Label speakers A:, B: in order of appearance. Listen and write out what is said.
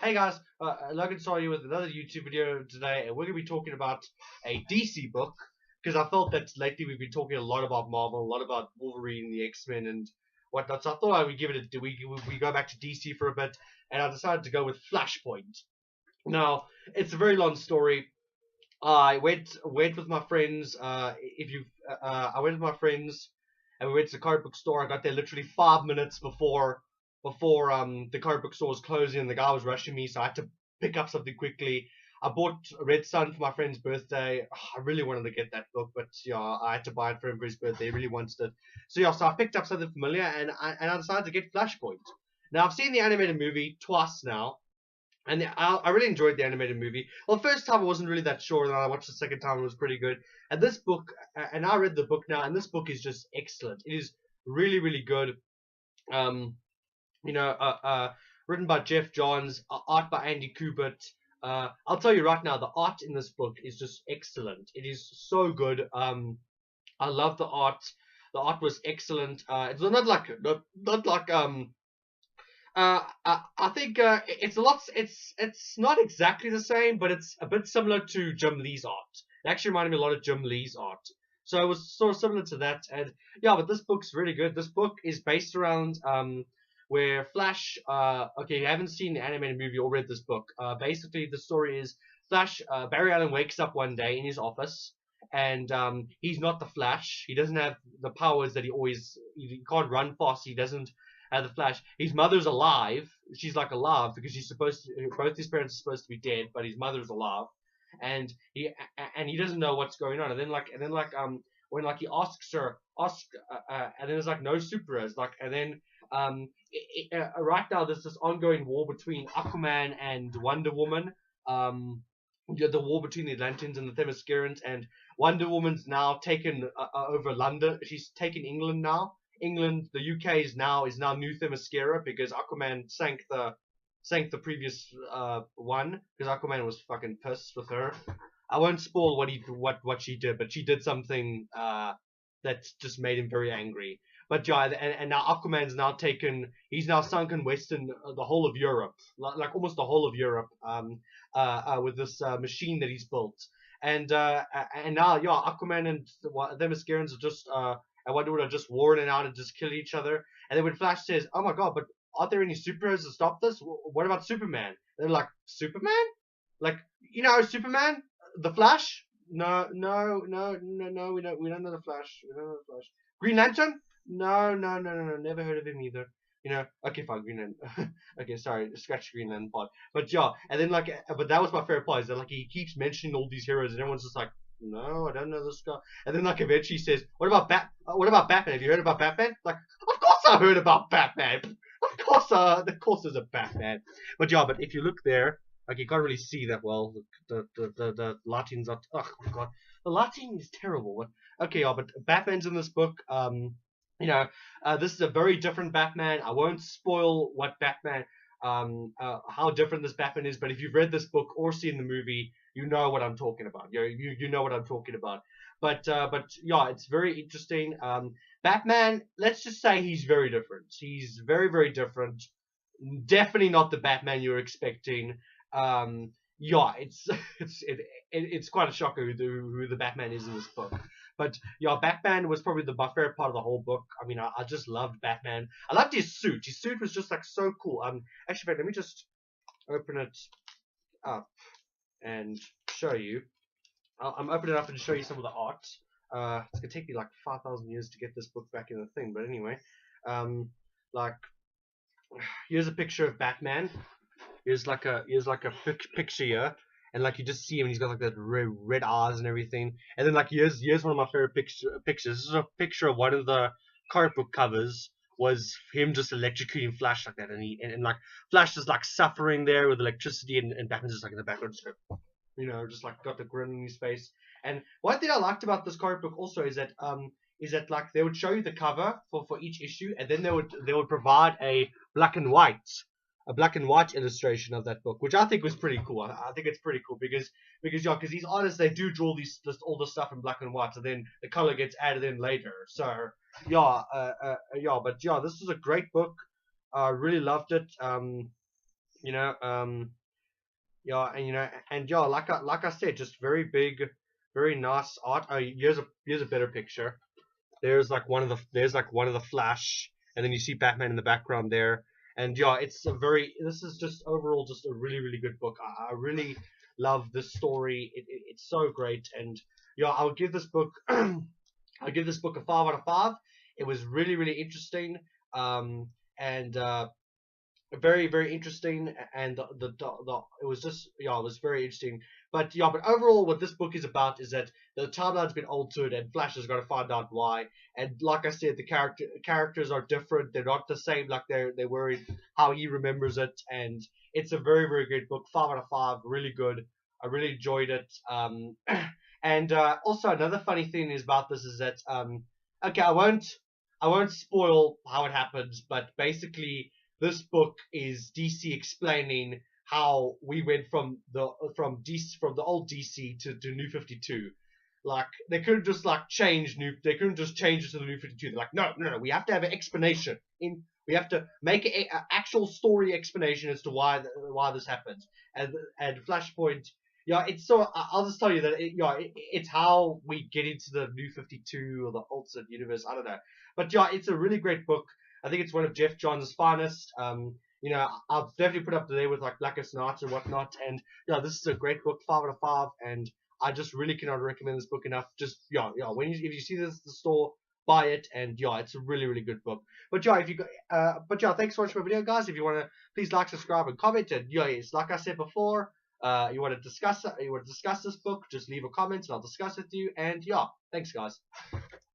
A: Hey guys, Logan saw you with another YouTube video today, and we're going to be talking about a DC book because I felt that lately we've been talking a lot about Marvel, a lot about Wolverine, the X-Men, and whatnot. So I thought I would give it a we go back to DC for a bit, and I decided to go with Flashpoint. Now it's a very long story. I went with my friends. If you, I went with my friends, and we went to the comic book store. I got there literally 5 minutes before the comic book store was closing, and the guy was rushing me, so I had to pick up something quickly. I bought Red Sun for my friend's birthday. I really wanted to get that book, but yeah, I had to buy it for him for his birthday. He really wanted it, so yeah, so I picked up something familiar, and I decided to get Flashpoint. Now I've seen the animated movie twice now, and I really enjoyed the animated movie. Well, the first time I wasn't really that sure, and I watched the second time and it was pretty good. And this book, and I read the book now, and this book is just excellent. It is really, really good. Um, you know, written by Jeff Johns, art by Andy Kubert. I'll tell you right now, the art in this book is just excellent. It is so good. I love the art. The art was excellent. It's not like I think it's a lot. It's not exactly the same, but it's a bit similar to Jim Lee's art. It actually reminded me a lot of Jim Lee's art. So it was sort of similar to that, and yeah, but this book's really good. This book is based around where Flash. Okay, you haven't seen the animated movie or read this book. Basically, the story is Flash. Barry Allen wakes up one day in his office, and he's not the Flash. He doesn't have the powers that he always. He can't run fast. He doesn't the Flash. His mother's alive. She's like alive because she's supposed to. Both his parents are supposed to be dead, but his mother's alive, and he doesn't know what's going on. And then when like he asks her, and then there's like no superheroes. Like and then right now there's this ongoing war between Aquaman and Wonder Woman. The war between the Atlanteans and the Themyscirans, and Wonder Woman's now taken over London. She's taken England now. England, the UK is now New Themyscira because Aquaman sank the previous one because Aquaman was fucking pissed with her. I won't spoil what she did, but she did something that just made him very angry. But yeah, and now Aquaman's now taken. He's now sunk in Western the whole of Europe, like almost the whole of Europe, with this machine that he's built. And now yeah, Aquaman and the Themyscirans are just and Wonder Woman are just warring it out and just killing each other. And then when Flash says, "Oh my god, but aren't there any superheroes to stop this? What about Superman?" They're like, "Superman? Like Superman, the Flash? No, no, no, no, no. We don't know the Flash. We don't know the Flash. Green Lantern? No, no, no, no, no. Never heard of him either. Okay, fine, Green Lantern. Okay, sorry, scratch Green Lantern part. But yeah, and then but that was my favorite part. Is that like he keeps mentioning all these heroes, and everyone's just like, no, I don't know this guy. And then like eventually he says, What about Batman? Have you heard about Batman? Like, of course I heard about Batman. Of course there's a Batman. But yeah, but if you look there, like you can't really see that well. The lighting's not. Oh god, the lighting is terrible. Okay, yeah, but Batman's in this book. This is a very different Batman. I won't spoil what Batman, how different this Batman is. But if you've read this book or seen the movie, you know what I'm talking about. You know what I'm talking about. But yeah, it's very interesting. Batman, let's just say he's very different. He's very very different. Definitely not the Batman you're expecting. Yeah, it's quite a shocker who the Batman is in this book. But yeah, Batman was probably my favorite part of the whole book. I mean, I just loved Batman. I loved his suit. His suit was just like so cool. Actually, let me just open it up and show you. I'm opening it up and show you some of the art. It's gonna take me like 5,000 years to get this book back in the thing, but anyway, like here's a picture of Batman. Here's like a picture here, and like you just see him, and he's got like that red eyes and everything. And then like here's one of my favorite pictures. This is a picture of one of the comic book covers. Was him just electrocuting Flash like that, and like Flash is like suffering there with electricity, and Batman's just like in the background, just like got the grin on his face. And one thing I liked about this comic book also is that like they would show you the cover for each issue, and then they would provide black and white a black and white illustration of that book, which I think was pretty cool. I think it's pretty cool because these artists, they do draw all this stuff in black and white, and then the color gets added in later. So yeah, but yeah, this was a great book. I really loved it. You know, yeah, and and yeah, like I said, just very big, very nice art. Oh, here's a better picture. There's like one of the Flash, and then you see Batman in the background there. And yeah, this is just overall just a really good book. I really love this story. It's so great, and yeah, I'll give this book I'll give this book a 5 out of 5. It was really interesting, and very interesting, and the it was just, yeah, it was very interesting. But yeah, but overall what this book is about is that the timeline's been altered and Flash has got to find out why. And like I said, the characters are different. They're not the same like they were in how he remembers it. And it's a very good book. 5 out of 5, really good. I really enjoyed it. And also another funny thing is about this is that okay, I won't spoil how it happens, but basically this book is DC explaining how we went from the old DC to New 52. Like they couldn't just they couldn't just change it to the New 52. They're like, no, we have to have an explanation. We have to make an actual story explanation as to why this happens. And Flashpoint, yeah, it's so. I'll just tell you that it's how we get into the New 52 or the alternate universe. I don't know, but yeah, it's a really great book. I think it's one of Jeff Johns' finest. I'll definitely put up there with like Blackest Night and whatnot. And yeah, this is a great book, 5 out of 5. And I just really cannot recommend this book enough. Just when if you see this at the store, buy it. And yeah, it's a really good book. But yeah, thanks so much for the video, guys. If you want to, please like, subscribe, and comment. And yeah, it's like I said before. You want to discuss this book, just leave a comment and I'll discuss with you. And yeah, thanks, guys.